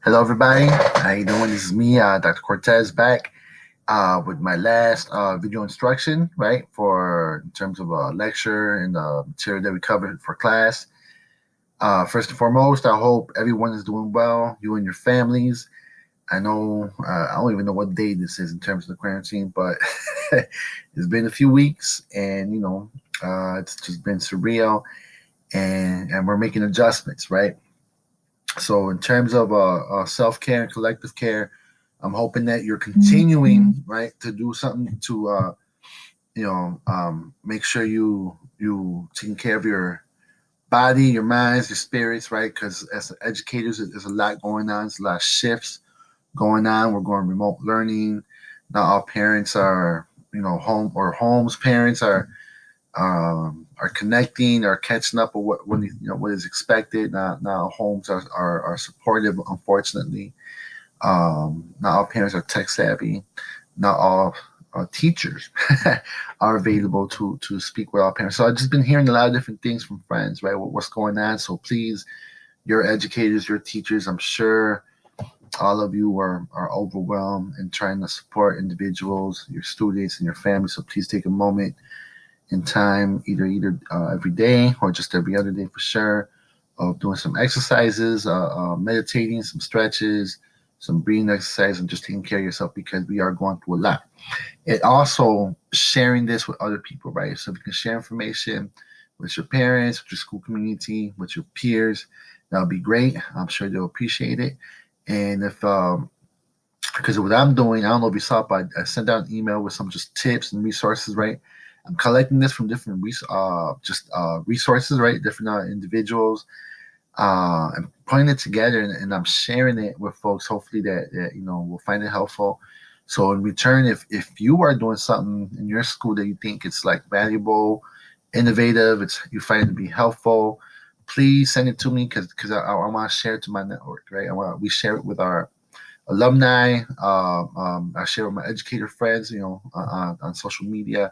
Hello, everybody. How you doing? This is me, Dr. Cortez, back with my last video instruction, right, for in terms of a lecture and the material that we covered for class. First and foremost, I hope everyone is doing well, you and your families. I know I don't even know what day this is in terms of the quarantine, but it's been a few weeks, and it's just been surreal, and we're making adjustments, right? So in terms of self care and collective care, I'm hoping that you're continuing right to do something to make sure you taking care of your body, your minds, your spirits, right? Because as educators, there's a lot going on. There's a lot of shifts going on. We're going remote learning. Not all parents are home or homes parents are connecting or catching up with what is expected. Now homes are supportive, unfortunately. Not all parents are tech savvy. Not all teachers are available to speak with all parents. So I've just been hearing a lot of different things from friends, right? What's going on? So please, your educators, your teachers, I'm sure all of you are overwhelmed and trying to support individuals, your students, and your family. So please take a moment in time, either every day or just every other day for sure, of doing some exercises, meditating, some stretches, some breathing exercise, and just taking care of yourself because we are going through a lot. And also sharing this with other people, right? So if you can share information with your parents, with your school community, with your peers, that would be great. I'm sure they'll appreciate it. And if because what I'm doing, I don't know if you saw, but I sent out an email with some just tips and resources, right? I'm collecting this from different resources, right? Different individuals, and putting it together, and I'm sharing it with folks. Hopefully that will find it helpful. So in return, if you are doing something in your school that you think it's like valuable, innovative, you find it to be helpful, please send it to me because I want to share it to my network, right? We share it with our alumni. I share with my educator friends, on social media,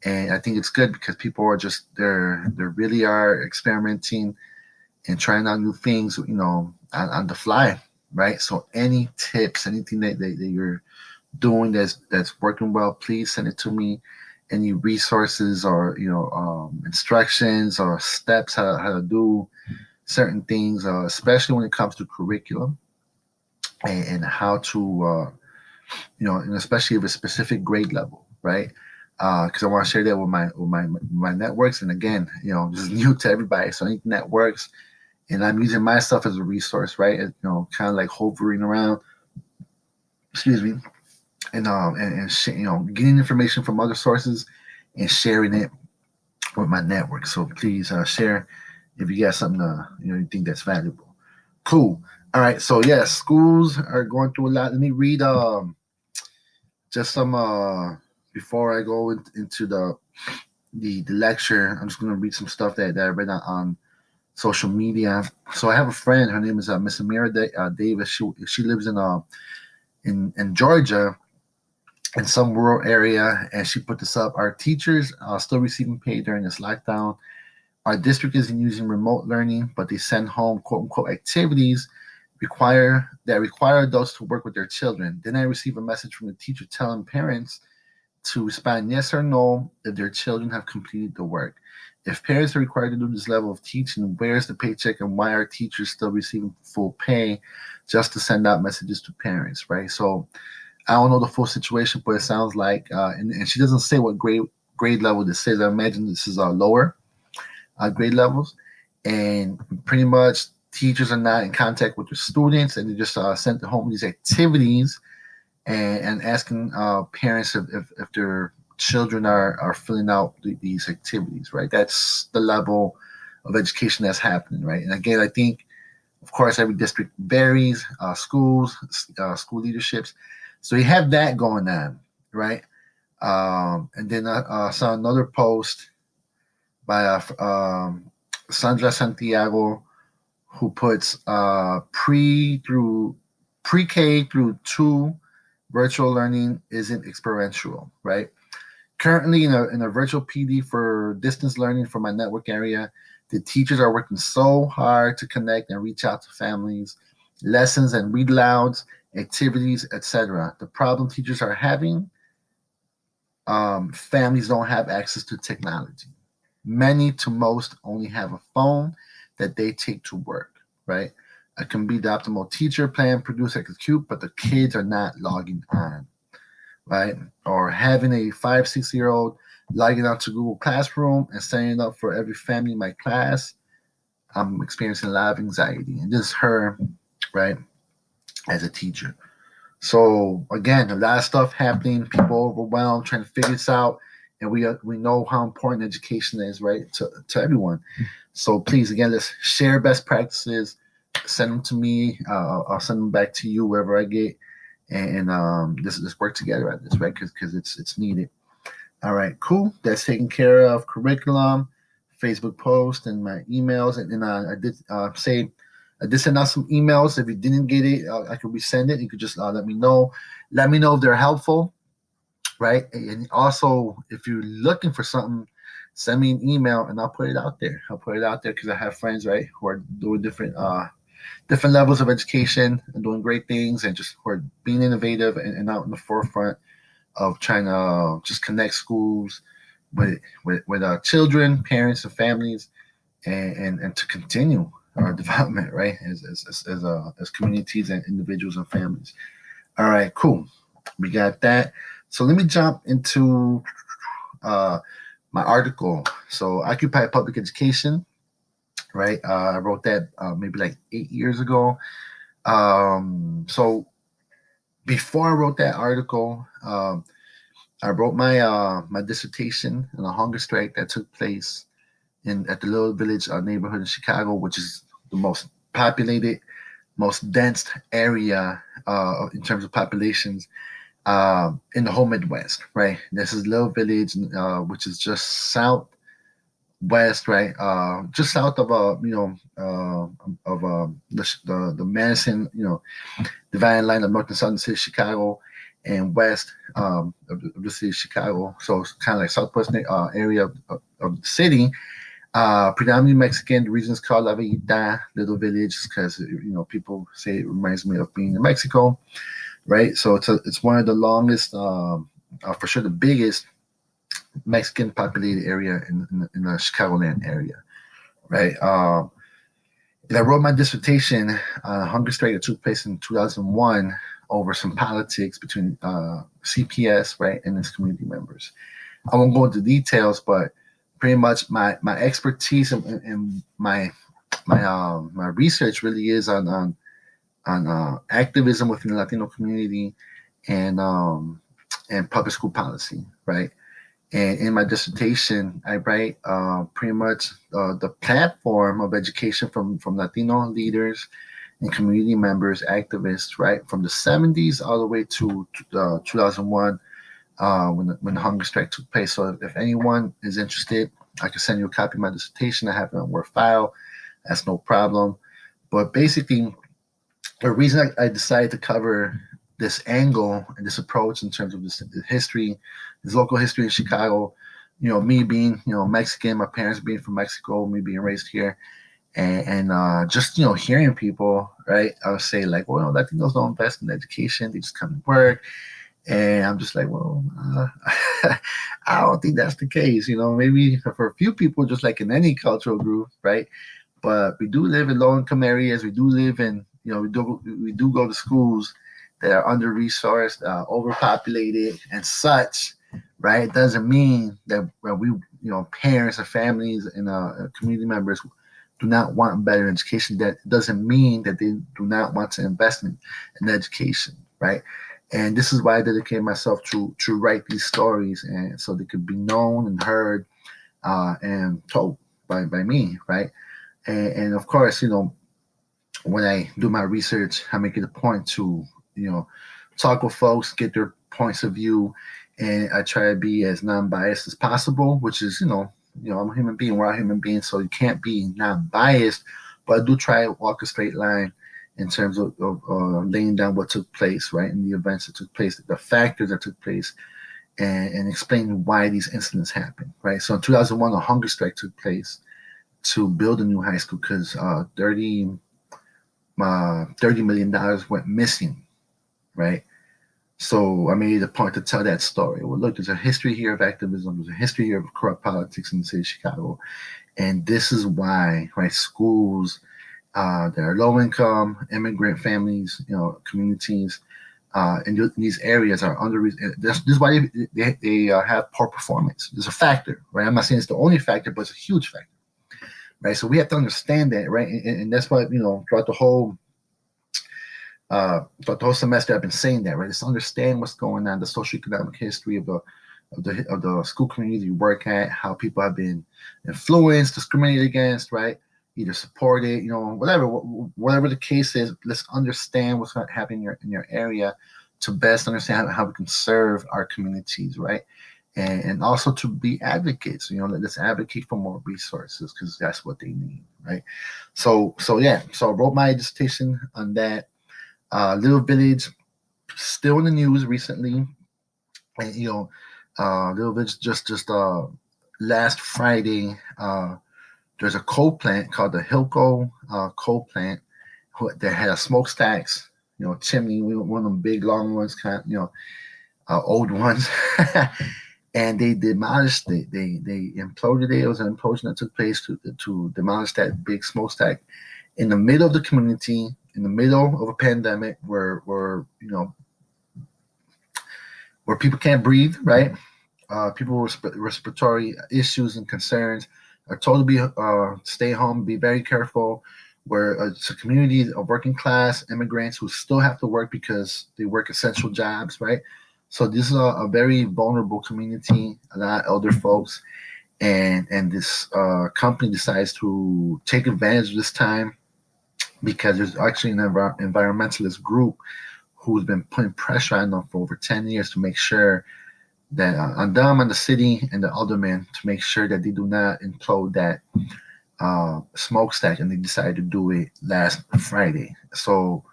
and I think it's good because people are just they really are experimenting and trying out new things, on the fly, right? So any tips, anything that you're doing that's working well, please send it to me. Any resources or instructions or steps how to do certain things, especially when it comes to curriculum and how to and especially of a specific grade level, right? Because I want to share that with my networks. And again, this is new to everybody, so anything that works, and I'm using myself as a resource, right? Kind of like hovering around, excuse me, and getting information from other sources and sharing it with my network. So please share if you got something you think that's valuable. Cool. All right. So yeah, schools are going through a lot. Let me read just some before I go into the lecture. I'm just gonna read some stuff that I read on social media. So I have a friend. Her name is Miss Amira Davis. She lives in Georgia, in some rural area, and she put this up. Our teachers are still receiving pay during this lockdown. Our district isn't using remote learning, but they send home quote unquote activities require adults to work with their children. Then I receive a message from the teacher telling parents to respond yes or no if their children have completed the work. If parents are required to do this level of teaching, where's the paycheck and why are teachers still receiving full pay just to send out messages to parents, right? So I don't know the full situation, but it sounds like, and she doesn't say what grade level this is. I imagine this is lower grade levels, and pretty much teachers are not in contact with their students, and they just sent home these activities and asking parents if their children are filling out these activities, right? That's the level of education that's happening, right? And again, I think, of course, every district varies, schools, school leaderships. So you have that going on, right? And then I saw another post by Sandra Santiago, who puts pre-K through two virtual learning isn't experiential, right? Currently, in a virtual PD for distance learning for my network area, the teachers are working so hard to connect and reach out to families lessons and read louds, activities, etc. The problem teachers are having, families don't have access to technology. Many to most only have a phone that they take to work, right? It can be the optimal teacher plan, produce, execute, but the kids are not logging on, right? Or having a 5, 6 year old logging on to Google Classroom and signing up for every family in my class. I'm experiencing a lot of anxiety. And this is her, right, as a teacher. So again, a lot of stuff happening. People overwhelmed, trying to figure this out, and we know how important education is, right, to everyone. So please, again, let's share best practices. Send them to me. I'll send them back to you wherever I get, and let's work together at this, right? Because it's needed. All right, cool. That's taken care of. Curriculum, Facebook post, and my emails. And I did say I did send out some emails. If you didn't get it, I could resend it. You could just let me know. Let me know if they're helpful, right? And also, if you're looking for something, send me an email and I'll put it out there. I'll put it out there because I have friends, right, who are doing different levels of education and doing great things and just who are being innovative and out in the forefront of trying to just connect schools with children, parents, and families, and to continue our development, right, as communities and individuals and families. All right, cool. We got that. So let me jump into uh, my article. So Occupy Public Education, right? I wrote that maybe like 8 years ago. So before I wrote that article, I wrote my dissertation on a hunger strike that took place in at the Little Village neighborhood in Chicago, which is the most populated, most dense area in terms of populations in the whole Midwest. Right, this is Little Village, which is just southwest, right, just south of the Madison, dividing line of north and southern city of Chicago, and west of the city of Chicago. So it's kind of like southwest area of the city. Predominantly Mexican. The reason it's called La Villita, Little Village, is because people say it reminds me of being in Mexico, right? So it's one of the longest, for sure the biggest Mexican populated area in the Chicagoland area, right? And I wrote my dissertation on a hunger strike that took place in 2001 over some politics between CPS, right, and its community members. I won't go into details, but pretty much my expertise and my research really is on activism within the Latino community and public school policy, right? And in my dissertation, I write pretty much the platform of education from Latino leaders and community members, activists, right, from the 70s all the way to 2001 when the hunger strike took place. So if anyone is interested, I can send you a copy of my dissertation. I have it on Word file. That's no problem. But basically, the reason I decided to cover this angle and this approach in terms of this history, this local history in Chicago, me being, Mexican, my parents being from Mexico, me being raised here, and just, hearing people, right, I would say like, well, Latinos don't invest in education, they just come to work. And I'm just like, well, I don't think that's the case. Maybe for a few people, just like in any cultural group, right? But we do live in low-income areas. We do live in, we do go to schools that are under-resourced, overpopulated, and such, right? It doesn't mean that we, parents and families and community members do not want better education. That doesn't mean that they do not want to invest in education, right? And this is why I dedicated myself to write these stories, and so they could be known and heard and told by me, right? And of course, when I do my research, I make it a point to talk with folks, get their points of view, and I try to be as non-biased as possible. Which is, I'm a human being. We're all human beings, so you can't be non-biased. But I do try to walk a straight line in terms of laying down what took place, right, in the events that took place, the factors that took place, and explaining why these incidents happened, right? So in 2001, a hunger strike took place to build a new high school because 30 $30 million went missing, right? So I made a point to tell that story. Well, look, there's a history here of activism. There's a history here of corrupt politics in the city of Chicago, and this is why, right? Schools that are low income, immigrant families, communities in these areas are under. This is why they have poor performance. There's a factor, right? I'm not saying it's the only factor, but it's a huge factor, right? So we have to understand that, right? And that's why throughout the whole semester, I've been saying that, right? Just understand what's going on, the socioeconomic history of the school community you work at, how people have been influenced, discriminated against, right? Either supported, whatever the case is. Let's understand what's happening in your area to best understand how we can serve our communities, right? And also to be advocates. Let's advocate for more resources because that's what they need, right? So yeah. So I wrote my dissertation on that. Little Village still in the news recently, and Little Village just last Friday. There's a coal plant called the Hilco coal plant that had a smokestacks, chimney, one of them big long ones, old ones, and they demolished it. They imploded it. It was an implosion that took place to demolish that big smokestack in the middle of the community, in the middle of a pandemic where people can't breathe, right? People with respiratory issues and concerns are told to stay home, be very careful. Where it's a community of working class immigrants who still have to work because they work essential jobs, right? So this is a very vulnerable community, a lot of elder folks, and this company decides to take advantage of this time because there's actually an environmentalist group who's been putting pressure on them for over 10 years to make sure that on them and the city and the aldermen to make sure that they do not implode that smokestack, and they decided to do it last Friday. So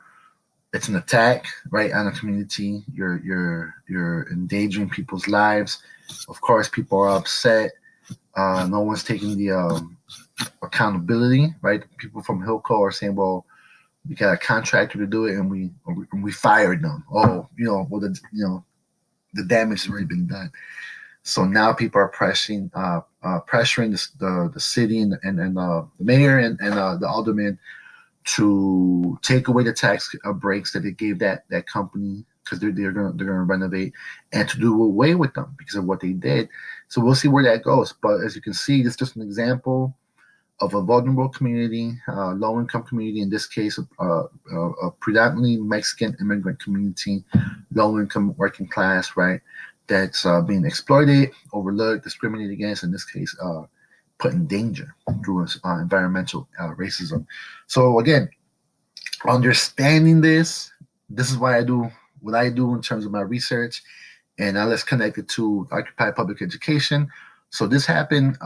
it's an attack right on the community. You're endangering people's lives. Of course, people are upset. No one's taking the accountability, right? People from Hilco are saying, "Well, we got a contractor to do it, and we fired them." Oh, the damage has already been done. So now people are pressuring the city and the mayor and the aldermen to take away the tax breaks that they gave that company because they're gonna renovate, and to do away with them because of what they did. So we'll see where that goes. But as you can see, this is just an example of a vulnerable community, low income community, in this case, a predominantly Mexican immigrant community, low income working class, right? That's being exploited, overlooked, discriminated against, in this case, put in danger through environmental racism. So again, understanding this is why I do what I do in terms of my research, and now let's connect it to Occupy Public Education. So this happened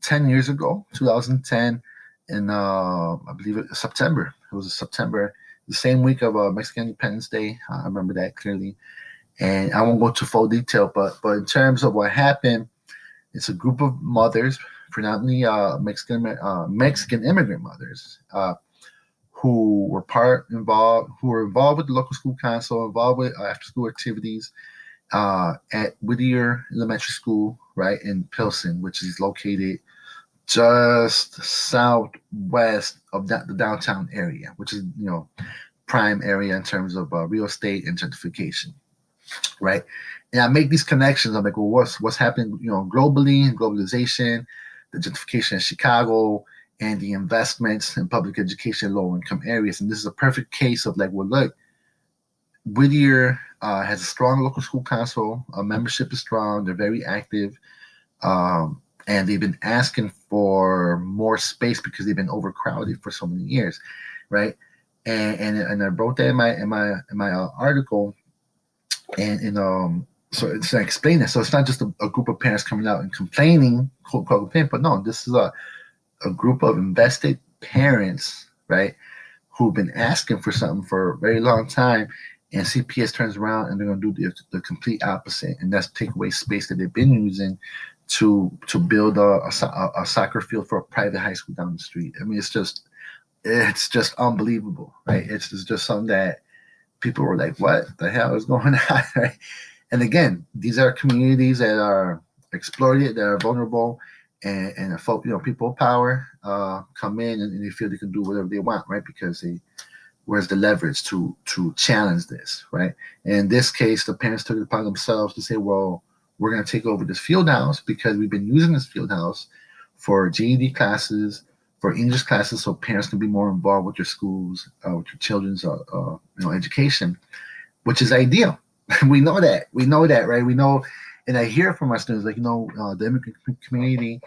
10 years ago, 2010, in I believe it was September. It was September, the same week of Mexican Independence Day. I remember that clearly. And I won't go to full detail, but in terms of what happened, it's a group of mothers, predominantly Mexican immigrant mothers, who were involved with the local school council, involved with after school activities at Whittier Elementary School, right in Pilsen, which is located just southwest of the downtown area, which is prime area in terms of real estate and gentrification, right? And I make these connections. I'm like, well, what's happening, globally, globalization, the gentrification in Chicago, and the investments in public education in low income areas. And this is a perfect case of like, well, look, Whittier has a strong local school council. Membership is strong. They're very active, and they've been asking for more space because they've been overcrowded for so many years, right? And I wrote that in my article, and so it's to explain that. So it's not just a group of parents coming out and complaining, quote unquote, but no, this is a group of invested parents, right, who've been asking for something for a very long time, and CPS turns around and they're going to do the complete opposite, and that's take away space that they've been using to build a soccer field for a private high school down the street. I mean, it's just it's just unbelievable, right? It's just something that people were like, "What the hell is going on?" Right? And again, these are communities that are exploited, that are vulnerable, and the folk, people of power come in and they feel they can do whatever they want, right? Because they where's the leverage to challenge this, right? And in this case, the parents took it upon themselves to say, well, we're going to take over this field house because we've been using this field house for GED classes, for English classes, so parents can be more involved with your schools, with your children's, education, which is ideal. We know that. We know that, right? We know, and I hear from our students, like, the immigrant community,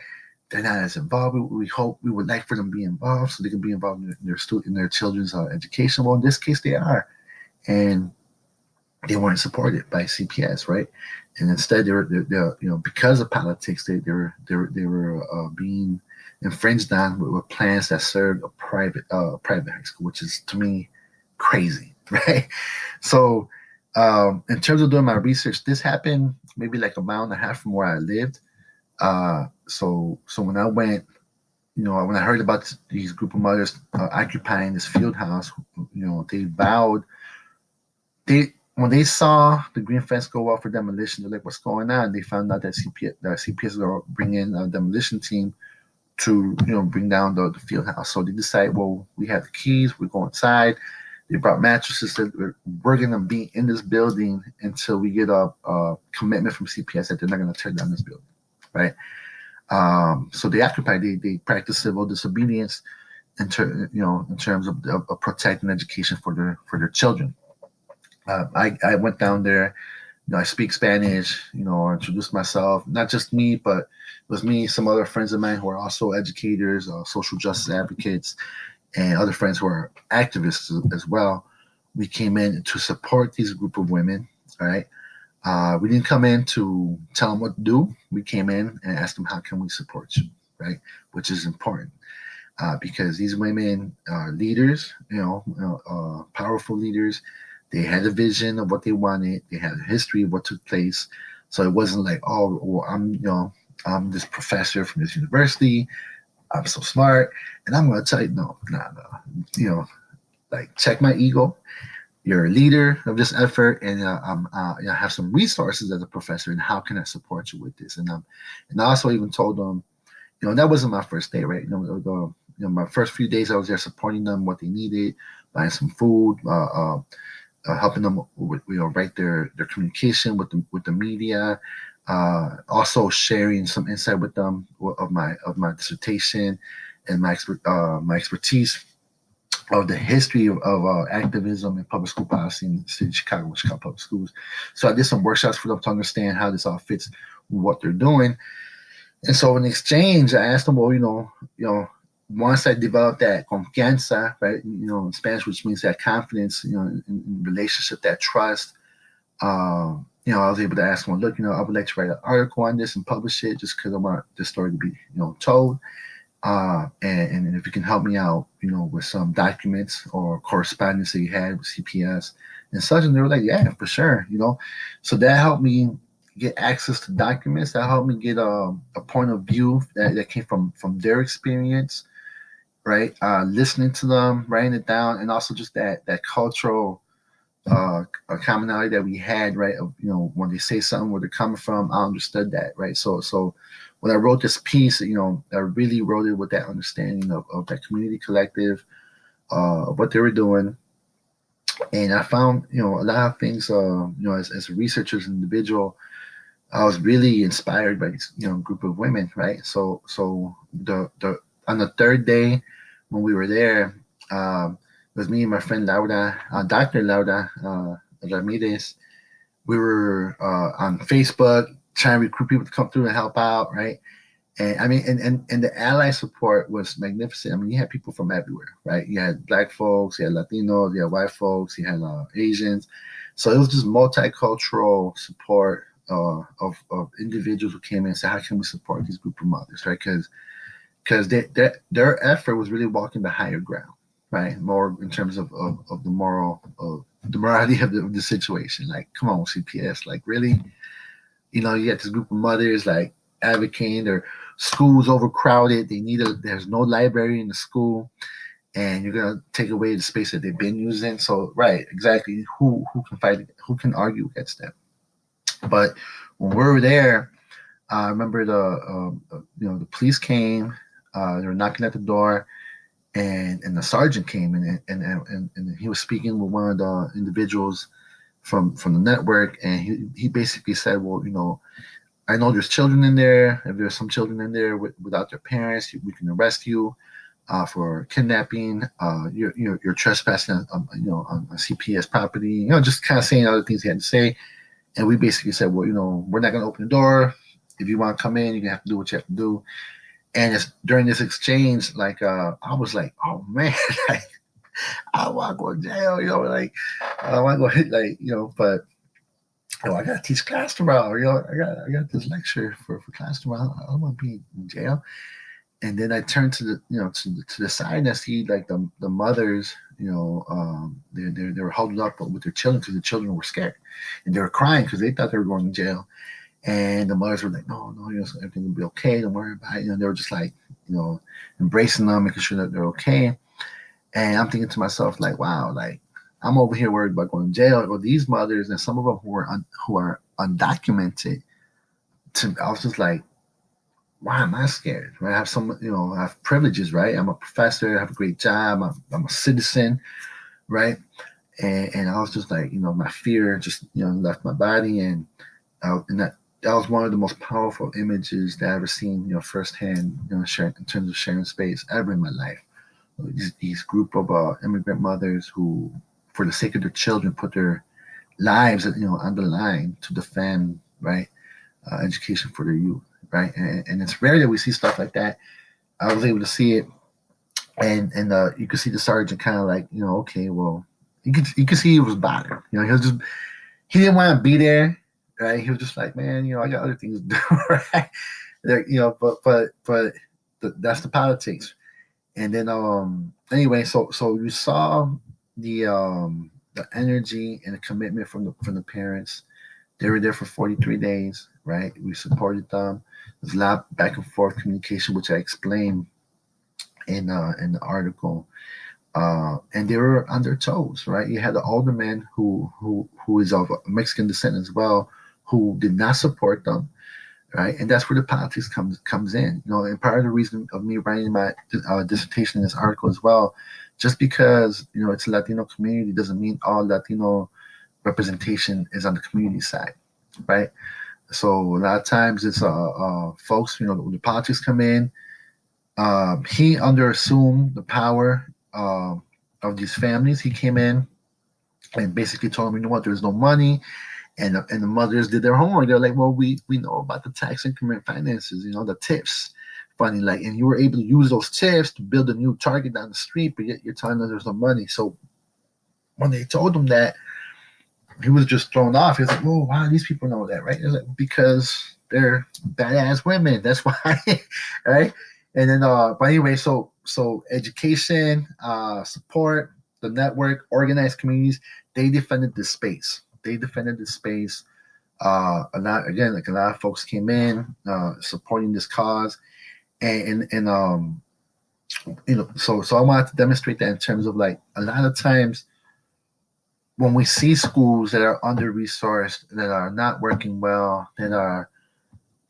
they're not as involved. We hope we would like for them to be involved so they can be involved in their children's education. Well, in this case, they are, and they weren't supported by CPS, right? And instead, they're because of politics, they were being infringed on with plans that served a private high school, which is to me crazy, right? So, in terms of doing my research, this happened maybe like a mile and a half from where I lived. So when I went, when I heard about these group of mothers occupying this field house, they vowed they when they saw the green fence go up for demolition, they're like, "What's going on?" They found out that CPS will bring in a demolition team to bring down the field house. So they decide, well, we have the keys, we go inside. They brought mattresses. That we're gonna be in this building until we get a commitment from CPS that they're not gonna tear down this building, right? So they occupy. They practice civil disobedience in terms of protecting education for their children. I went down there. I speak Spanish. Introduced myself. Not just me, but it was me, some other friends of mine who are also educators, social justice advocates, and other friends who are activists as well. We came in to support these group of women. All right. We didn't come in to tell them what to do. We came in and asked them, how can we support you? Right. Which is important because these women are leaders, powerful leaders. They had a vision of what they wanted. They had a history of what took place. So it wasn't like, oh, well, I'm this professor from this university. I'm so smart. And I'm going to tell you, no, nah, no. Like check my ego. You're a leader of this effort, and I have some resources as a professor, and how can I support you with this? And I also even told them, that wasn't my first day, right? My first few days I was there supporting them what they needed, buying some food, helping them with write their communication with the media, also sharing some insight with them of my dissertation and my expertise of the history of activism and public school policy in the city of Chicago, Chicago Public Schools. So I did some workshops for them to understand how this all fits with what they're doing. And so in exchange, I asked them, well, once I developed that confianza, right, in Spanish, which means that confidence, in relationship, that trust, I was able to ask them, look, I would like to write an article on this and publish it just because I want this story to be, told. And if you can help me out, with some documents or correspondence that you had with CPS and such, and they were like, yeah, for sure, So that helped me get access to documents. That helped me get a point of view that came from their experience, right? Listening to them, writing it down, and also just that cultural a commonality that we had, right? Of when they say something where they're coming from, I understood that, right? So when I wrote this piece, I really wrote it with that understanding of that community collective, what they were doing, and I found a lot of things. As a researcher, as an individual, I was really inspired by this group of women, right? So the on the third day when we were there. It was me and my friend Laura, Dr. Laura Ramirez. We were on Facebook trying to recruit people to come through and help out, right? And I mean, and the ally support was magnificent. I mean, you had people from everywhere, right? You had black folks, you had Latinos, you had white folks, you had Asians. So it was just multicultural support of individuals who came in and said, how can we support these group of mothers, right? Because their effort was really walking the higher ground, right? More in terms of the morality of the situation. Like, come on, CPS, like really, you got this group of mothers like advocating their schools overcrowded. There's no library in the school, and you're gonna take away the space that they've been using. So right, exactly. Who can fight? Who can argue against that? But when we were there, I remember the police came. They were knocking at the door, and the sergeant came and he was speaking with one of the individuals from the network, and he basically said, well, I know there's children in there. If there's some children in there without their parents, we can arrest you for kidnapping. You're trespassing on CPS property. Just kind of saying other things he had to say. And we basically said, well, we're not going to open the door. If you want to come in, you're gonna have to do what you have to do. And it's during this exchange, like I was like, oh man, like I want to go to jail, like I want to go hit, like but I gotta teach class tomorrow. I got this lecture for class tomorrow. I don't want to be in jail. And then I turned to the to the side, and I see like the mothers, they were huddled up with their children because the children were scared, and they were crying because they thought they were going to jail. And the mothers were like, no, everything will be okay. Don't worry about it. They were just like, embracing them, making sure that they're okay. And I'm thinking to myself, like, wow, like I'm over here worried about going to jail. Or these mothers, and some of them who are undocumented. I was just like, why am I scared? Right? I have I have privileges, right? I'm a professor. I have a great job. I'm a citizen, right? And I was just like, my fear just left my body, and that was one of the most powerful images that I ever seen, firsthand, sharing, in terms of sharing space ever in my life. These group of immigrant mothers who, for the sake of their children, put their lives, on the line to defend, right, education for their youth, right, and it's rare that we see stuff like that. I was able to see it, and you could see the sergeant kind of like, okay, well, you could see he was bothered. He didn't want to be there, right? He was just like, man, I got other things to do, right? Like, but that's the politics. And then anyway, so you saw the energy and the commitment from the parents. They were there for 43 days, right? We supported them. There's a lot back and forth communication, which I explained in the article. And they were on their toes, right? You had the older man who is of Mexican descent as well, who did not support them, right? And that's where the politics comes in, And part of the reason of me writing my dissertation in this article as well, just because it's a Latino community doesn't mean all Latino representation is on the community side, right? So a lot of times it's folks, the politics come in. He underassumed the power of these families. He came in and basically told them, what, there's no money. And the mothers did their homework. They're like, well, we know about the tax increment finances, the tips. Funny, like, and you were able to use those tips to build a new Target down the street, but yet you're telling us there's no money. So when they told him that, he was just thrown off. He was like, oh, wow, these people know that, right? Like, because they're badass women. That's why, right? And then, but anyway, so education, support, the network, organized communities, they defended this space. They defended this space. A lot of folks came in supporting this cause, and so I wanted to demonstrate that in terms of, like, a lot of times when we see schools that are under resourced, that are not working well, that are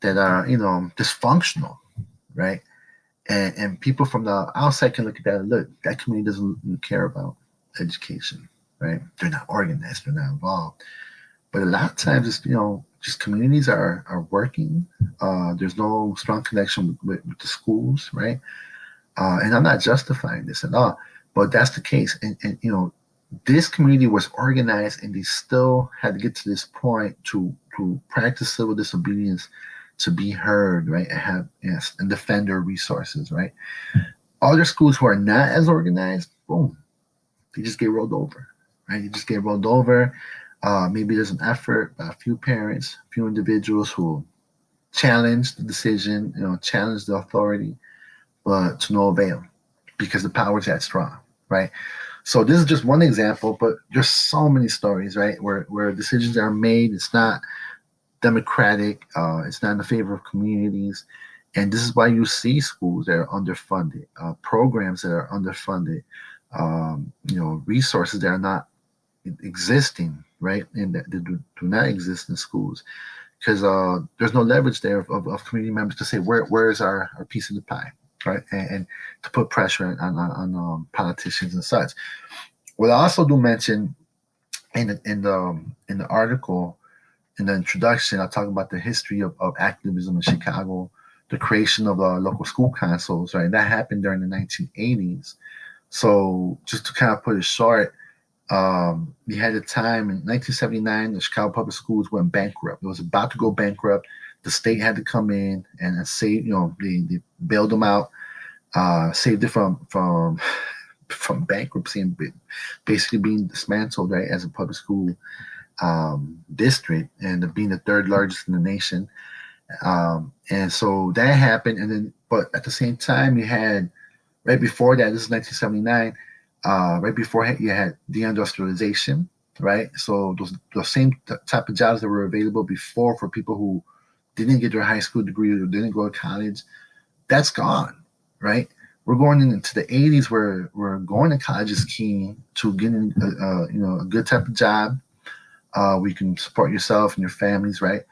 dysfunctional, right? And people from the outside can look at that and look, that community doesn't care about education, right? They're not organized, they're not involved. But a lot of times it's, just communities are working. There's no strong connection with the schools, right? And I'm not justifying this at all, but that's the case. And this community was organized, and they still had to get to this point to practice civil disobedience, to be heard, right, and defend their resources, right. Other schools who are not as organized, boom, they just get rolled over, right. You just get rolled over. Maybe there's an effort by a few parents, a few individuals who challenge the decision, challenge the authority, but to no avail because the power is that strong, right. So this is just one example, but there's so many stories, right, where decisions are made. It's not democratic. It's not in the favor of communities, And this is why you see schools that are underfunded, programs that are underfunded, resources that are not existing, right? And that do not exist in schools because there's no leverage there of community members to say where is our piece of the pie, right? And to put pressure on politicians and such. What I also do mention in the article, in the introduction, I talk about the history of activism in Chicago, the creation of local school councils, right? That happened during the 1980s. So just to kind of put it short, we had a time in 1979, the Chicago Public Schools went bankrupt. It was about to go bankrupt. The state had to come in and save, they bailed them out, saved it from bankruptcy and basically being dismantled, right, as a public school district and being the third largest in the nation. And so that happened. And then, but at the same time, you had right before that, this is 1979, right before you had deindustrialization, right? So those same type of jobs that were available before for people who didn't get their high school degree or didn't go to college, that's gone, right? We're going into the 80s where we're going to college is key to getting a good type of job where you can support yourself and your families, right?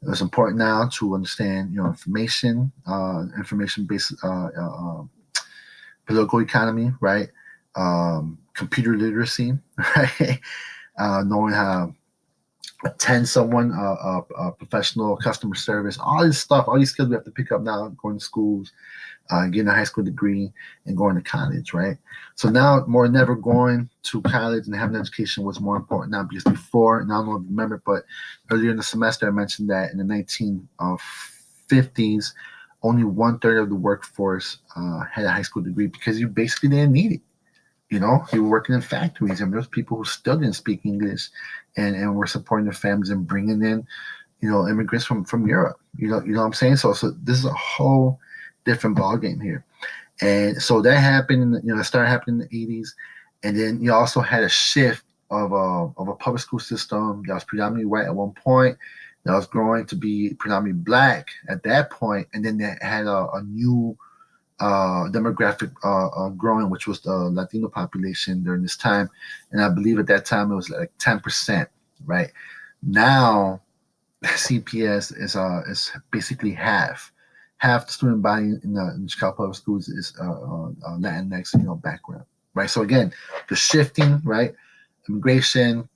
It's important now to understand, information based political economy, right? Computer literacy, right? Knowing how to attend someone, professional customer service, all this stuff, all these skills we have to pick up now going to schools, getting a high school degree, and going to college, right? So now more than ever, going to college and having an education was more important now because before, and I don't know if you remember, but earlier in the semester I mentioned that in the 1950s, only one third of the workforce had a high school degree because you basically didn't need it. You were working in factories, and there's people who still didn't speak English, and were supporting their families and bringing in, immigrants from Europe. You know what I'm saying? So this is a whole different ballgame here. And so that happened. It started happening in the 80s, and then you also had a shift of a public school system that was predominantly white at one point, that was growing to be predominantly black at that point, and then they had a new demographic growing, which was the Latino population during this time. And I believe at that time it was like 10%, right? Now CPS is basically half. Half the student body in Chicago public schools is Latinx, background, right? So again, the shifting, right, immigration,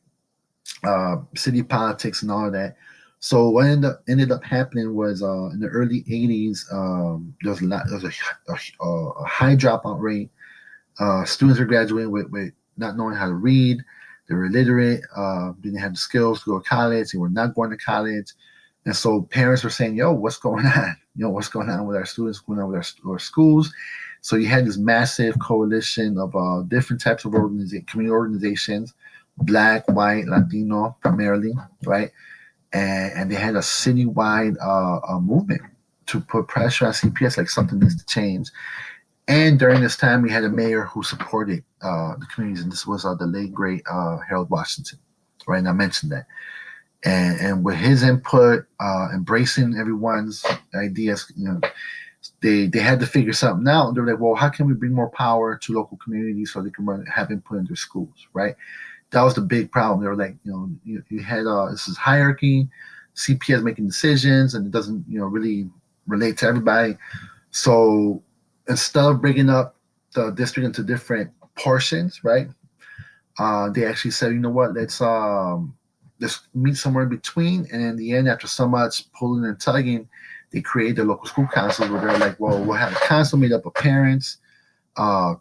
city politics, and all of that. So what ended up happening was in the early '80s, there was a high dropout rate. Students were graduating with not knowing how to read. They were illiterate, didn't have the skills to go to college. They were not going to college. And so parents were saying, yo, what's going on? What's going on with our students, going on with our schools? So you had this massive coalition of different types of community organizations, Black, white, Latino primarily, right? And they had a citywide movement to put pressure on CPS, like something needs to change. And during this time, we had a mayor who supported the communities, and this was the late great Harold Washington, right? And I mentioned that. And with his input, embracing everyone's ideas, they had to figure something out. And they were like, well, how can we bring more power to local communities so they can have input in their schools, right? That was the big problem. They were like, you had this is hierarchy, CPS making decisions, and it doesn't, really relate to everybody. So instead of breaking up the district into different portions, right? They actually said, you know what, let's meet somewhere in between. And in the end, after so much pulling and tugging, they created the local school councils where they're like, well, we'll have a council made up of parents,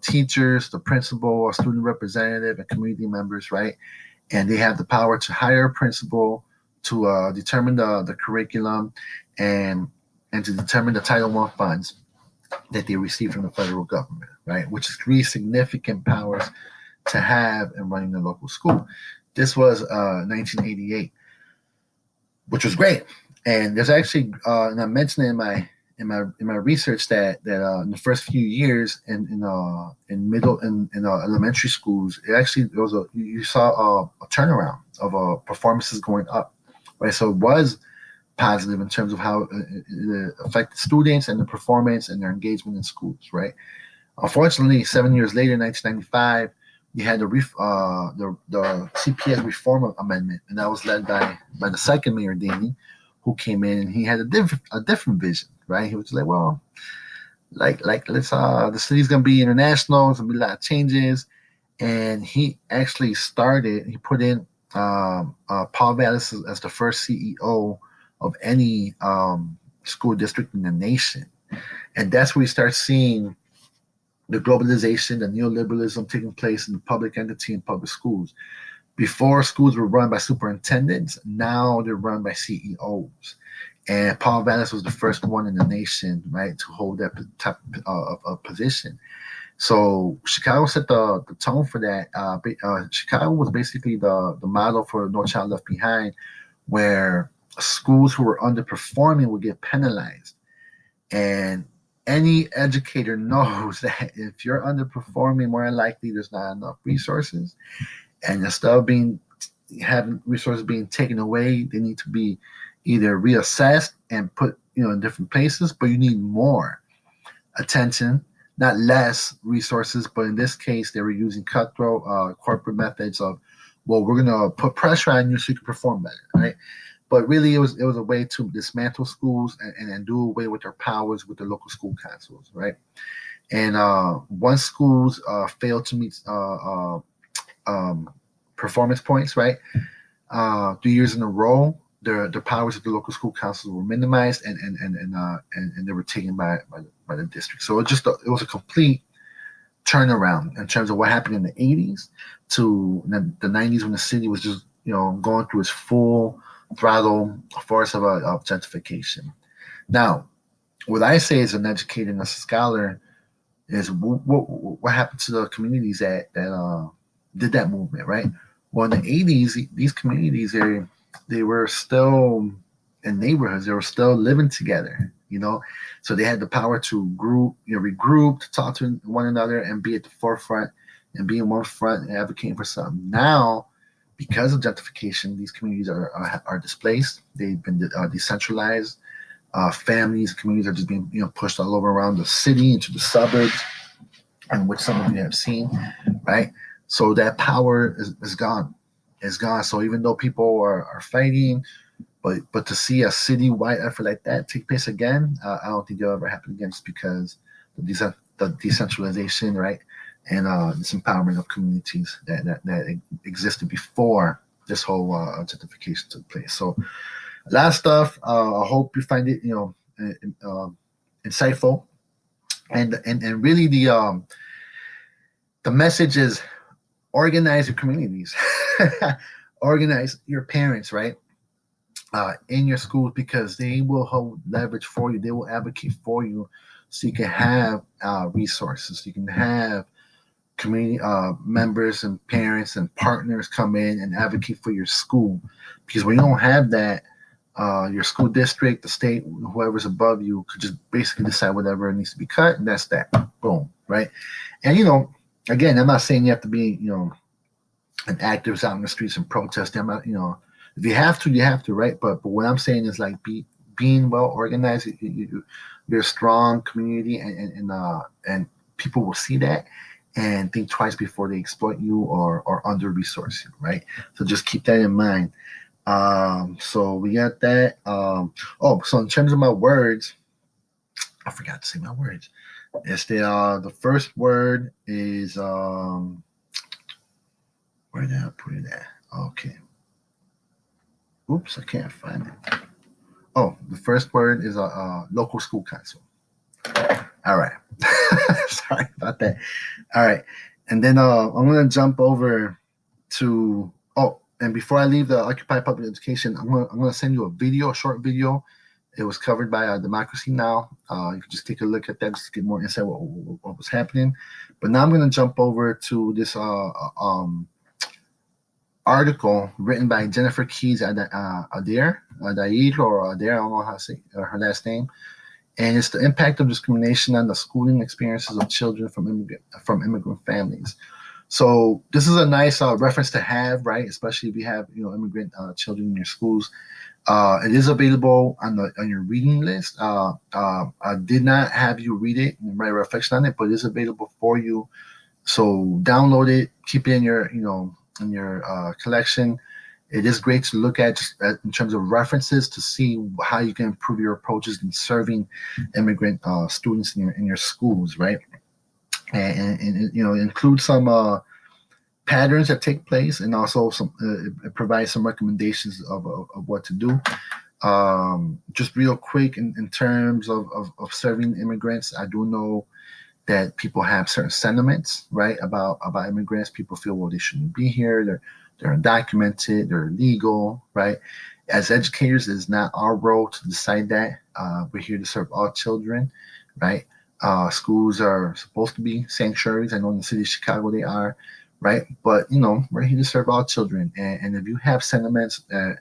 teachers, the principal, a student representative, and community members, right? And they have the power to hire a principal, to determine the curriculum, and to determine the Title I funds that they receive from the federal government, right? Which is three significant powers to have in running the local school. This was 1988, which was great. And there's actually, and I mentioned it in my research that in the first few years in middle and in elementary schools, there was you saw a turnaround of performances going up, right? So it was positive in terms of how it affected students and the performance and their engagement in schools, right? Unfortunately, 7 years later, in 1995, you had the CPS Reform Amendment, and that was led by the second Mayor Daney, who came in and he had a different vision, right? He was like, well, let's the city's gonna be international, there's gonna be a lot of changes, and he actually he put in Paul Vallis as the first CEO of any school district in the nation, and that's where we start seeing the globalization, the neoliberalism taking place in the public entity and public schools. Before, schools were run by superintendents. Now they're run by CEOs. And Paul Vallis was the first one in the nation, right, to hold that type of position. So Chicago set the tone for that. Chicago was basically the model for No Child Left Behind, where schools who were underperforming would get penalized. And any educator knows that if you're underperforming, more than likely there's not enough resources, and instead of having resources being taken away, they need to be either reassessed and put in different places. But you need more attention, not less resources. But in this case, they were using cutthroat corporate methods of, well, we're gonna put pressure on you so you can perform better, right? But really, it was a way to dismantle schools and do away with their powers with the local school councils, right? And once schools failed to meet performance points, right, 3 years in a row, the powers of the local school councils were minimized, and they were taken by the district. So it was a complete turnaround in terms of what happened in the 80s to the 90s, when the city was just going through its full throttle force of gentrification. Now, what I say as an educator and as a scholar is what happened to the communities that did that movement, right? Well, in the 80s, these communities they were still in neighborhoods. They were still living together, so they had the power to regroup, to talk to one another, and be at the forefront and be in one front and advocating for something. Now, because of gentrification, these communities are displaced. They've been decentralized. Families, communities are just being pushed all over around the city into the suburbs, and which some of you have seen, right? So that power is gone. It's gone. So even though people are fighting, but to see a citywide effort like that take place again, I don't think it'll ever happen again, just because the decentralization, right, and this empowerment of communities that existed before this whole gentrification took place. So a lot of stuff. I hope you find it insightful, and really the message is organize your communities, organize your parents, right, in your schools, because they will hold leverage for you. They will advocate for you, so you can have resources. You can have community members and parents and partners come in and advocate for your school. Because when you don't have that, your school district, the state, whoever's above you could just basically decide whatever needs to be cut, and that's that. Boom, right? And again, I'm not saying you have to be an activist out in the streets and protesting. I'm not, if you have to, you have to, right? But what I'm saying is, like, being well organized. You're a strong community, and people will see that and think twice before they exploit you or under resource you, right? So just keep that in mind. So we got that. So in terms of my words, I forgot to say my words. It's the first word is where did I put it at? Okay. Oops, I can't find it. Oh, the first word is a local school council. All right. Sorry about that. All right. And then I'm going to jump over to, and before I leave the Occupy Public Education, I'm going to send you a short video. It was covered by Democracy Now! You can just take a look at that just to get more insight what was happening. But now I'm going to jump over to this article written by Jennifer Keys Adair, or Adair, I don't know how to say her last name. And it's the impact of discrimination on the schooling experiences of children from immigrant families. So this is a nice reference to have, right? Especially if you have immigrant children in your schools. It is available on your reading list. I did not have you read it and write a reflection on it, but it is available for you. So download it, keep it in your in your collection. It is great to look at just in terms of references to see how you can improve your approaches in serving immigrant students in your schools, right? And include some patterns that take place, and also some it provides some recommendations of what to do. Just real quick in terms of serving immigrants, I do know that people have certain sentiments, right, about immigrants. People feel, well, they shouldn't be here. They're undocumented. They're illegal, right? As educators, it's not our role to decide that. We're here to serve all children, right? Schools are supposed to be sanctuaries. I know in the city of Chicago they are, right? But we're here to serve all children. And if you have sentiments that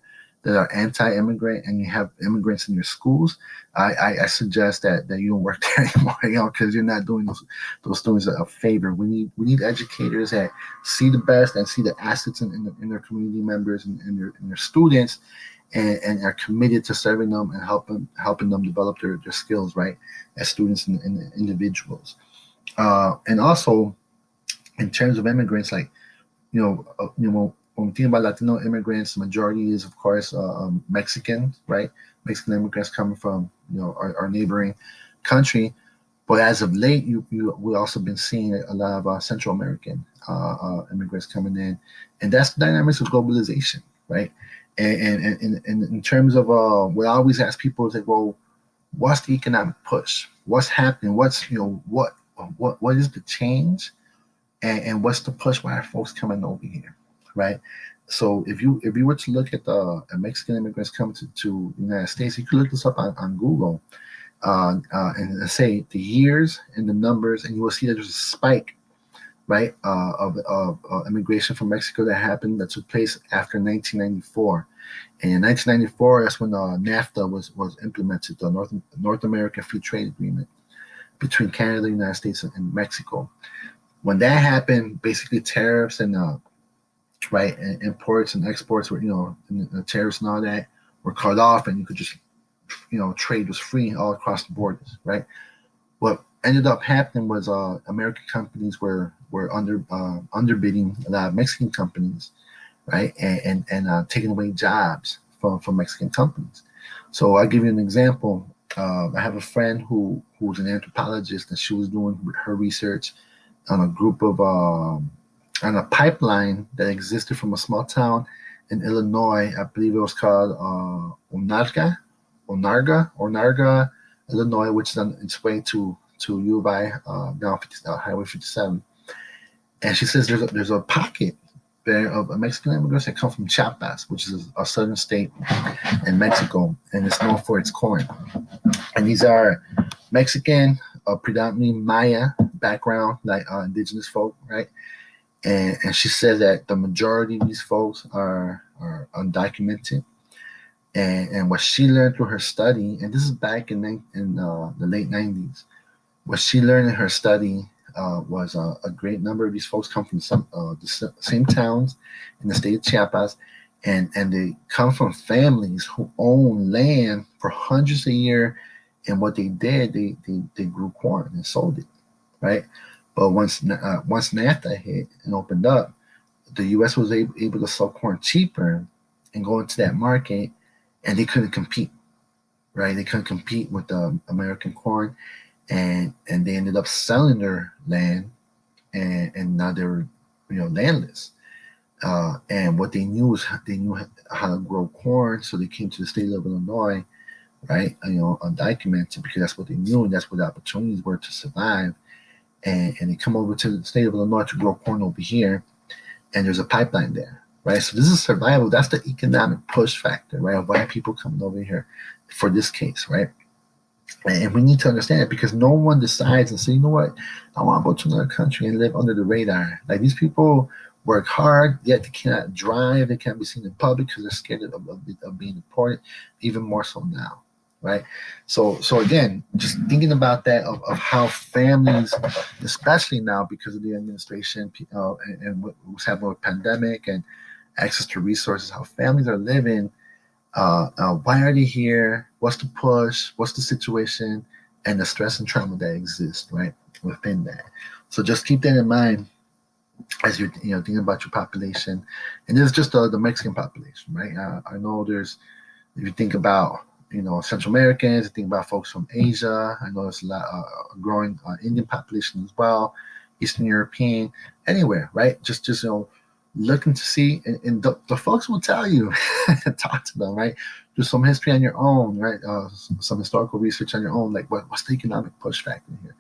are anti-immigrant and you have immigrants in your schools, I suggest that you don't work there anymore, because you're not doing those students a favor. We need educators that see the best and see the assets in their community members and in their students, and are committed to serving them and helping them develop their skills, right, as students and individuals. And also in terms of immigrants, like when we think about Latino immigrants, the majority is, of course, Mexican, right? Mexican immigrants coming from our neighboring country. But as of late, we also been seeing a lot of Central American immigrants coming in, and that's the dynamics of globalization, right? And in terms of what I always ask people is like, well, what's the economic push? What's happening? What's what is the change? And what's the push? Why are folks coming over here, right? So if you were to look at the Mexican immigrants coming to the United States, you could look this up on Google, and say the years and the numbers, and you will see that there's a spike, right, of immigration from Mexico that took place after 1994. And in 1994, that's when NAFTA was implemented, the North American Free Trade Agreement between Canada, the United States, and Mexico. When that happened, basically tariffs and right, and imports and exports were, and the tariffs and all that were cut off, and you could just, trade was free all across the borders, right? What ended up happening was American companies were underbidding a lot of Mexican companies, right, and taking away jobs from Mexican companies. So I'll give you an example. I have a friend who's an anthropologist, and she was doing her research on a group of on a pipeline that existed from a small town in Illinois. I believe it was called Onarga, Illinois, which is on its way to U of I, down Highway 57. And she says there's a pocket there of Mexican immigrants that come from Chiapas, which is a southern state in Mexico, and it's known for its corn. And these are Mexican, predominantly Maya background, like indigenous folk, right? And she said that the majority of these folks are undocumented. And what she learned through her study, and this is back in the late 90s, what she learned in her study was a great number of these folks come from the same towns in the state of Chiapas, and they come from families who own land for hundreds a year. And what they did, they grew corn and sold it, right? But once NAFTA hit and opened up, the U.S. was able to sell corn cheaper and go into that market, and they couldn't compete, right? They couldn't compete with the American corn, and they ended up selling their land, and now they're landless. And what they knew was they knew how to grow corn, so they came to the state of Illinois, right? Undocumented, because that's what they knew, and that's what the opportunities were to survive. And they come over to the state of Illinois to grow corn over here, and there's a pipeline there, right? So this is survival. That's the economic push factor, right? Of why people coming over here for this case, right? And we need to understand it, because no one decides and say, you know what, I want to go to another country and live under the radar. Like, these people work hard, yet they cannot drive, they can't be seen in public because they're scared of being deported, even more so now, right? So again, just thinking about that of how families, especially now because of the administration and what's happening with pandemic and access to resources, how families are living Why are they here? What's the push? What's the situation? And the stress and trauma that exists, right, within that. So just keep that in mind as you're thinking about your population. And this is just the Mexican population, right? I know there's, if you think about Central Americans, you think about folks from Asia. I know there's a lot growing Indian population as well, Eastern European, anywhere, right? Just looking to see, and the folks will tell you, talk to them, right? Do some history on your own, right? Some historical research on your own, like what's the economic push factor here?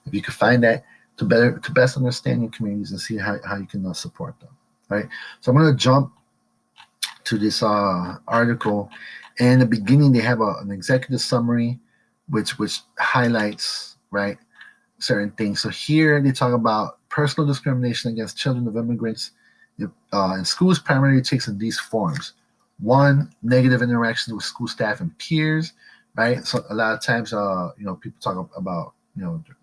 If you could find that to best understand your communities and see how you can support them, right? So I'm going to jump to this article. And in the beginning, they have an executive summary, which highlights, right, certain things. So here they talk about personal discrimination against children of immigrants in schools primarily takes in these forms. One, negative interactions with school staff and peers, right? So a lot of times, people talk about,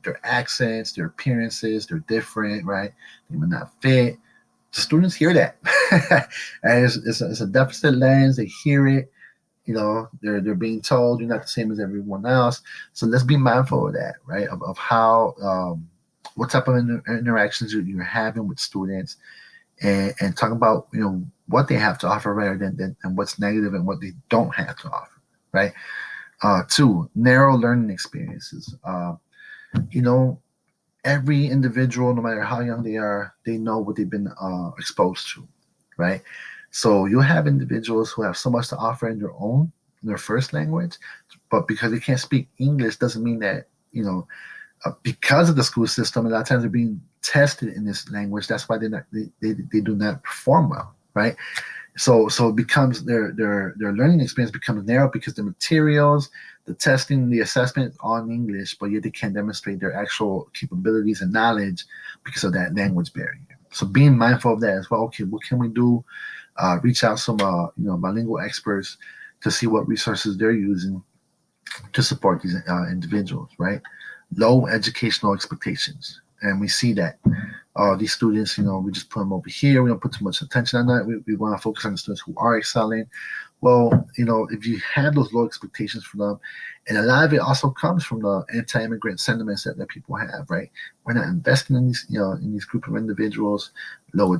their accents, their appearances, they're different, right? They may not fit. The students hear that. And it's a deficit lens. They hear it. They're being told you're not the same as everyone else. So let's be mindful of that, right? Of how what type of interactions you're having with students, and talk about what they have to offer rather than what's negative and what they don't have to offer, right? Two, narrow learning experiences. You know, every individual, no matter how young they are, they know what they've been exposed to, right? So you'll have individuals who have so much to offer in their first language, but because they can't speak English doesn't mean that, because of the school system, a lot of times they're being tested in this language. That's why they do not perform well, right? So it becomes their learning experience becomes narrow because the materials, the testing, the assessment on English, but yet they can't demonstrate their actual capabilities and knowledge because of that language barrier. So being mindful of that as well. Okay, what can we do? Reach out some bilingual experts to see what resources they're using to support these individuals, right? Low educational expectations, and we see that these students, we just put them over here. We don't put too much attention on that. We want to focus on the students who are excelling. Well, if you have those low expectations for them, and a lot of it also comes from the anti-immigrant sentiments that people have, right? We're not investing in these, in these group of individuals, low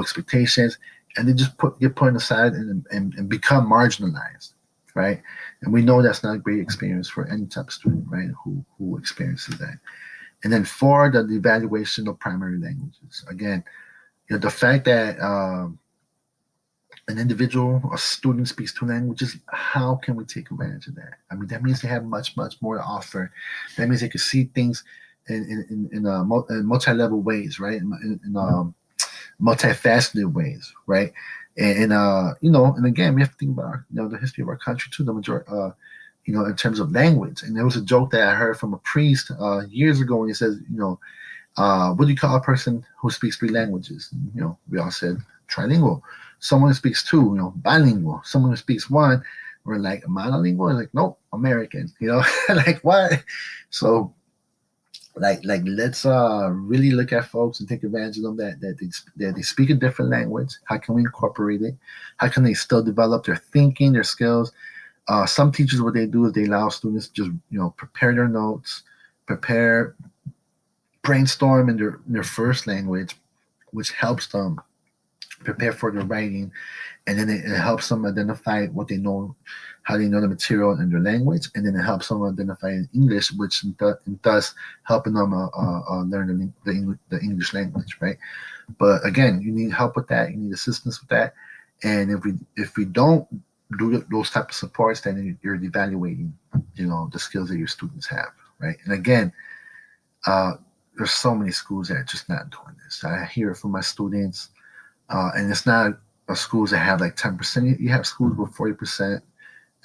expectations, and they just get put aside and become marginalized, right? And we know that's not a great experience for any type of student, right? Who experiences that. And then four, the evaluation of primary languages. Again, the fact that an individual, a student speaks two languages, how can we take advantage of that? I mean, that means they have much, much more to offer. That means they can see things in multi-level ways, right? In multifaceted ways, right? And again, we have to think about the history of our country too. The majority, in terms of language. And there was a joke that I heard from a priest years ago, and he says, what do you call a person who speaks three languages? And, we all said trilingual. Someone who speaks two, bilingual. Someone who speaks one, we're like monolingual. Like, nope, American. Like what? So, like let's really look at folks and take advantage of them that they speak a different language. How can we incorporate it? How can they still develop their thinking, their skills? Some teachers, what they do is they allow students to just prepare their notes, brainstorm in their first language, which helps them prepare for their writing, and then it helps them identify what they know, how they know the material in their language, and then it helps them identify in English, which thus helping them learn the English language, right? But again, you need help with that. You need assistance with that, and if we don't do those type of supports, then you're evaluating, the skills that your students have, right? And again, there's so many schools that are just not doing this. I hear it from my students, and it's not schools that have like 10%. You have schools with 40%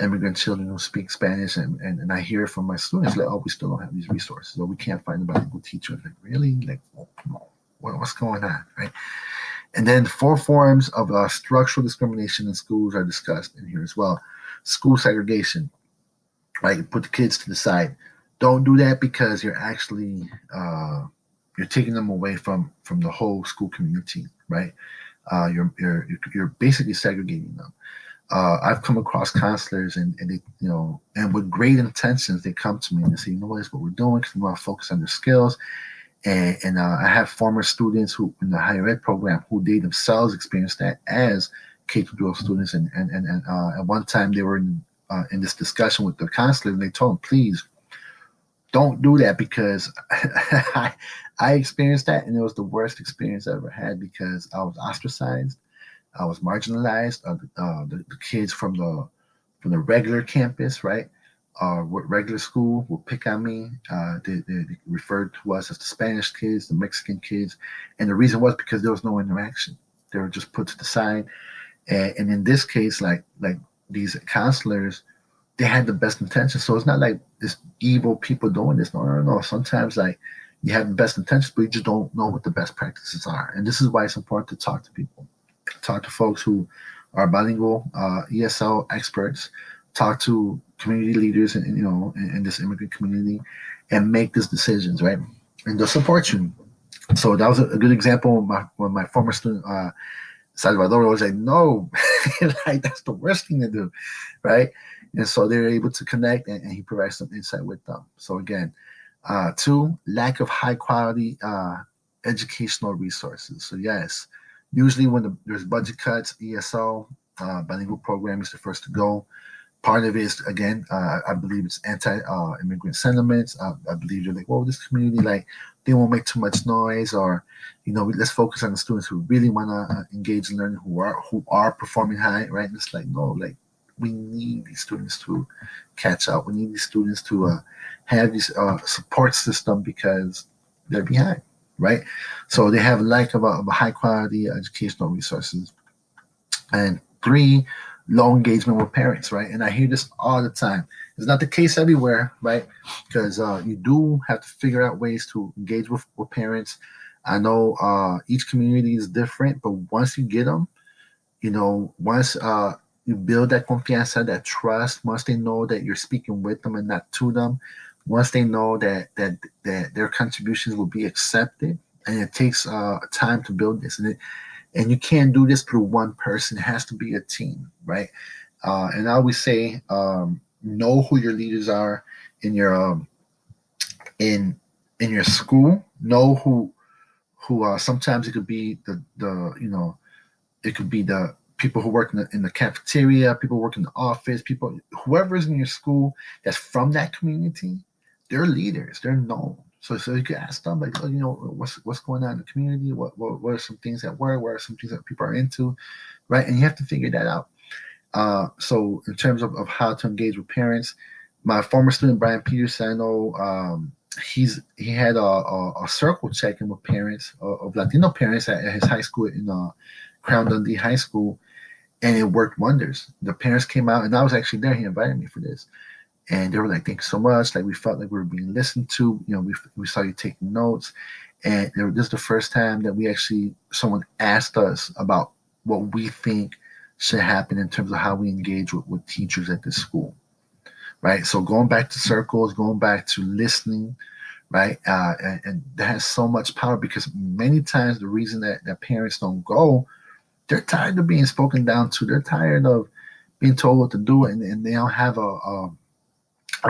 immigrant children who speak Spanish, and I hear it from my students like, oh, we still don't have these resources, or we can't find a bilingual teacher. Like, really? Like, oh, come on, what's going on, right? And then four forms of structural discrimination in schools are discussed in here as well. School segregation, right? Put the kids to the side. Don't do that because you're actually you're taking them away from the whole school community, right? You're basically segregating them. I've come across counselors and they, and with great intentions, they come to me and they say, what, is what we're doing because we want to focus on their skills. And I have former students who in the higher ed program who they themselves experienced that as K-12 students. And at one time they were in this discussion with the counselor and they told them, please don't do that because I experienced that and it was the worst experience I ever had because I was ostracized. I was marginalized. The kids from the regular campus, right? Regular school will pick on me. They referred to us as the Spanish kids, the Mexican kids, and the reason was because there was no interaction. They were just put to the side. And in this case, like these counselors, they had the best intentions. So it's not like this evil people doing this. No, no, no. Sometimes like you have the best intentions, but you just don't know what the best practices are. And this is why it's important to talk to people, talk to folks who are bilingual, ESL experts, talk to community leaders in this immigrant community, and make these decisions, right? And they'll support you. So that was a good example. When my former student Salvador was like, "No, like that's the worst thing to do," right? And so they're able to connect, and he provides some insight with them. So again, two, lack of high quality educational resources. So yes, usually when there's budget cuts, ESO, bilingual program is the first to go. Part of it is again, I believe it's anti-immigrant sentiments. I believe they're like, well, this community like they won't make too much noise, or let's focus on the students who really want to engage in learning, who are performing high, right? And it's like no, like we need these students to catch up. We need these students to have this support system because they're behind, right? So they have lack of a high quality educational resources. And three, low engagement with parents, right? And I hear this all the time. It's not the case everywhere, right? Because you do have to figure out ways to engage with parents. I know each community is different, but once you get them, once you build that confianza, that trust, once they know that you're speaking with them and not to them, once they know that their contributions will be accepted, and it takes time to build this, and you can't do this through one person. It has to be a team, right? And I always say, know who your leaders are in your in in your school. Know who. Sometimes it could be it could be the people who work in the cafeteria, people who work in the office, people whoever is in your school that's from that community. They're leaders. They're known. So you could ask them like, oh, what's going on in the community? What are some things that work? What are some things that people are into, right? And you have to figure that out. So in terms of how to engage with parents, my former student Brian Peterson, I know he had a circle check-in with parents of Latino parents at his high school in Crown Dundee High School, and it worked wonders. The parents came out, and I was actually there. He invited me for this, and they were like, "Thank you so much." Like we felt like we were being listened to. We saw you taking notes, and this is the first time that someone asked us about what we think should happen in terms of how we engage with teachers at this school, right? So going back to circles, going back to listening, right? And that has so much power because many times the reason that parents don't go, they're tired of being spoken down to. They're tired of being told what to do, and they don't have a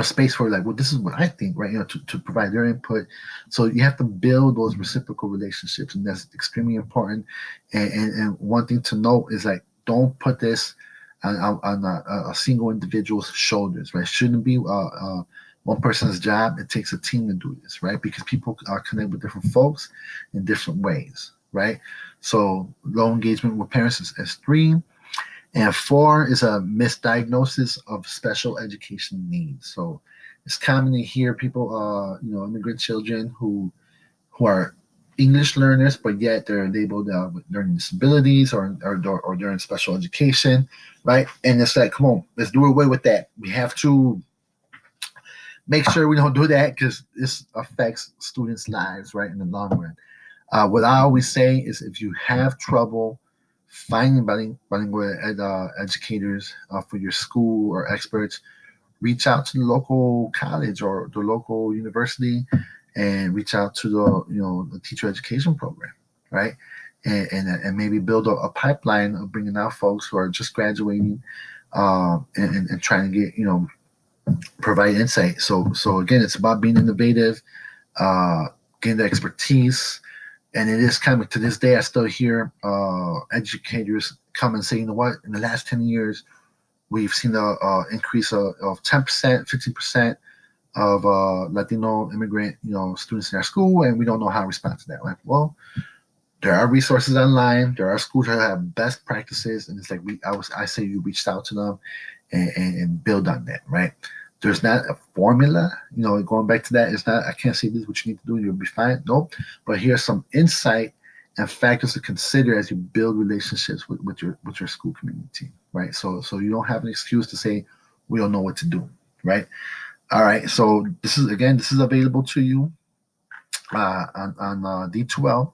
space for like, well, this is what I think, right? To provide their input. So you have to build those reciprocal relationships, and that's extremely important. And one thing to note is like, don't put this on a single individual's shoulders, right? It shouldn't be one person's job. It takes a team to do this, right? Because people are connected with different folks in different ways, right? So low engagement with parents is three. And four is a misdiagnosis of special education needs. So it's common to hear people, immigrant children who are English learners, but yet they're labeled with learning disabilities or they're in special education, right? And it's like, come on, let's do away with that. We have to make sure we don't do that because this affects students' lives, right, in the long run. What I always say is if you have trouble finding bilingual educators for your school or experts, reach out to the local college or the local university and reach out to the teacher education program, right? and maybe build a pipeline of bringing out folks who are just graduating, and trying to get, provide insight. So again, it's about being innovative, getting the expertise. And it is kind of, to this day, I still hear educators come and say, you know what, in the last 10 years, we've seen an increase of 10%, 15% of Latino immigrant, students in our school, and we don't know how to respond to that. Like, well, there are resources online. There are schools that have best practices, and it's like I say you reached out to them and build on that, right? There's not a formula, going back to that. It's not, I can't say this is what you need to do, you'll be fine. Nope. But here's some insight and factors to consider as you build relationships with your school community, right? So you don't have an excuse to say we don't know what to do, right? All right. So this is available to you on D2L.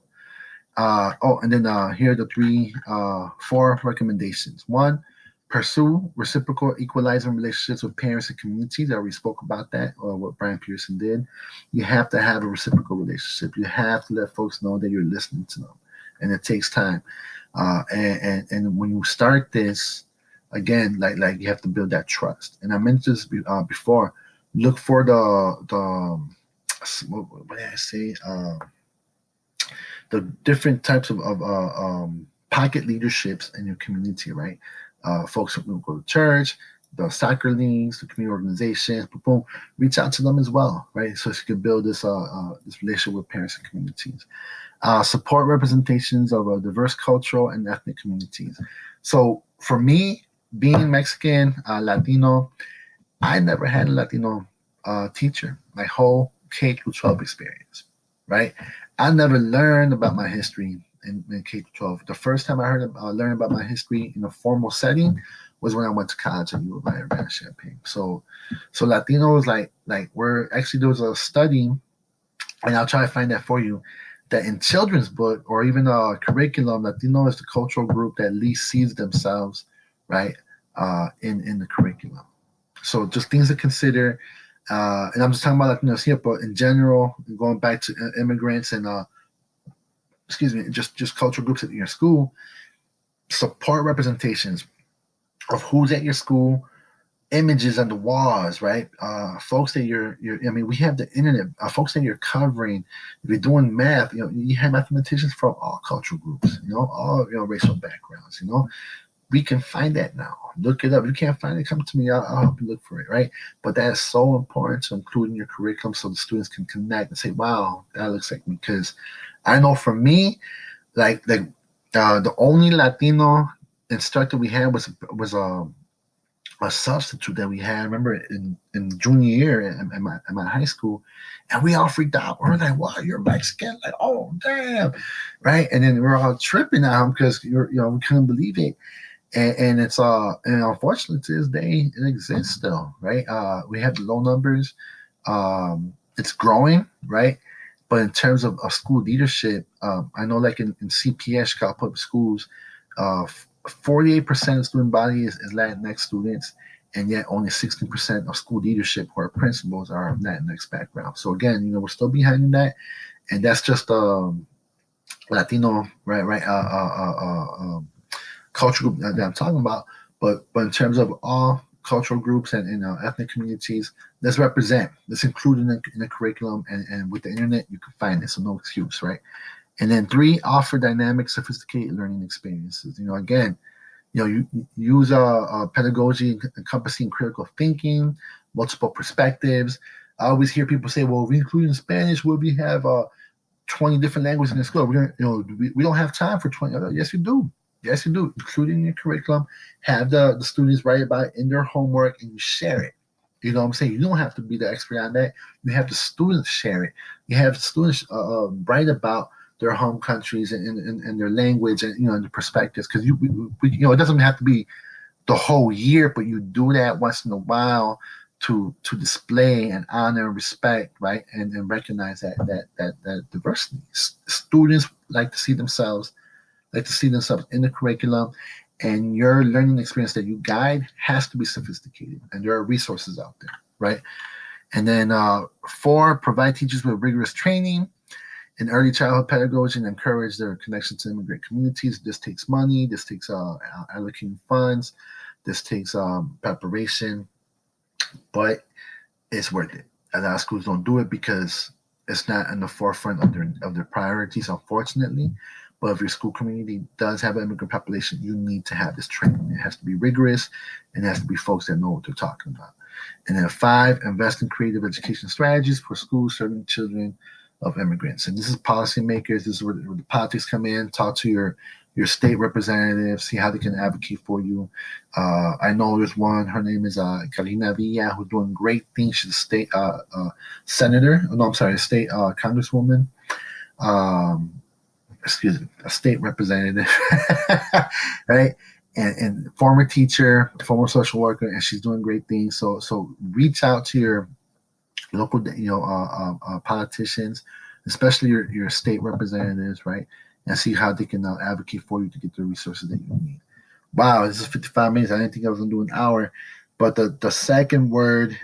And then here are the four recommendations. One, pursue reciprocal equalizing relationships with parents and communities. I already spoke about that, or what Brian Pearson did. You have to have a reciprocal relationship. You have to let folks know that you're listening to them, and it takes time. And when you start this, again, like you have to build that trust. And I mentioned this before. Look for the what did I say? The different types of pocket leaderships in your community, right? Folks who go to church, the soccer leagues, the community organizations, boom, reach out to them as well, right? So you can build this relationship with parents and communities. Support representations of diverse cultural and ethnic communities. So for me, being Mexican, Latino, I never had a Latino teacher my whole K through 12 experience, right? I never learned about my history in K through 12. The first time I learned about my history in a formal setting was when I went to college at U of I Urbana-Champaign. So Latinos, like we're actually, there was a study, and I'll try to find that for you, that in children's book or even a curriculum, Latino is the cultural group that least sees themselves, right, in the curriculum. So just things to consider. And I'm just talking about Latinos here, but in general, going back to immigrants and just cultural groups at your school, support representations of who's at your school, images on the walls, right? Folks that I mean, we have the internet, folks that you're covering. If you're doing math, you have mathematicians from all cultural groups, all racial backgrounds, we can find that now. Look it up. If you can't find it, come to me. I'll help you look for it, right? But that's so important to include in your curriculum so the students can connect and say, wow, that looks like me. Because I know for me, like the only Latino instructor we had was a substitute that we had. I remember in junior year at my high school, and we all freaked out. We're like, "Wow, you're Mexican!" Like, "Oh, damn!" Right? And then we're all tripping at him because we couldn't believe it. And it's and unfortunately to this day it exists still, right? We have low numbers. It's growing, right? But in terms of school leadership, I know like in CPS, Chicago Public Schools, 48% of student body is Latinx students, and yet only 16% of school leadership or principals are of Latinx background. So again, we're still behind in that, and that's just Latino, right, cultural group that I'm talking about. But in terms of all cultural groups and ethnic communities, let's represent. Let's include in the curriculum, and with the internet, you can find it. So no excuse, right? And then 3, offer dynamic, sophisticated learning experiences. Again, you use pedagogy encompassing critical thinking, multiple perspectives. I always hear people say, well, if we include in Spanish, will we have 20 different languages in the school? We don't have time for 20. Yes, you do. Yes, you do. Include it in your curriculum. Have the students write about it in their homework, and you share it. You know what I'm saying? You don't have to be the expert on that. You have the students share it. You have the students write about their home countries and their language and the perspectives. Because it doesn't have to be the whole year, but you do that once in a while to display and honor and respect, right, and recognize that diversity. Students like to see themselves in the curriculum, and your learning experience that you guide has to be sophisticated, and there are resources out there, right? And then 4, provide teachers with rigorous training. In early childhood pedagogy and encourage their connection to immigrant communities. This takes money. This takes allocating funds. This takes preparation, but it's worth it. A lot of schools don't do it because it's not in the forefront of their priorities, unfortunately. But if your school community does have an immigrant population, you need to have this training. It has to be rigorous, and it has to be folks that know what they're talking about. And then 5, invest in creative education strategies for schools serving children of immigrants. And this is policymakers. This is where the politics come in. Talk to your state representatives, see how they can advocate for you. I know there's one. Her name is Karina Villa, who's doing great things. She's a state senator. No, I'm sorry, a state congresswoman. Um, excuse me, a state representative, right? And former teacher, former social worker, and she's doing great things. So reach out to your local, politicians, especially your state representatives, right? And see how they can advocate for you to get the resources that you need. Wow, this is 55 minutes. I didn't think I was gonna do an hour. But the second word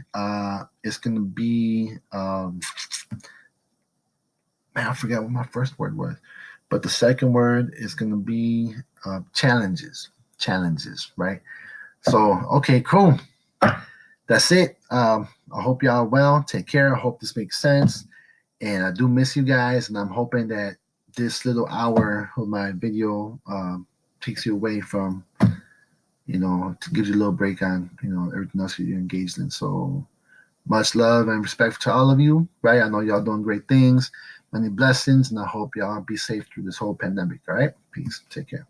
is gonna be man, I forgot what my first word was. But the second word is gonna be challenges. Challenges, right? So okay, cool. That's it. I hope y'all are well. Take care. I hope this makes sense. And I do miss you guys, and I'm hoping that this little hour of my video takes you away from, to give you a little break on, everything else you're engaged in. So much love and respect to all of you, right? I know y'all doing great things. Many blessings, and I hope y'all be safe through this whole pandemic, all right? Peace. Take care.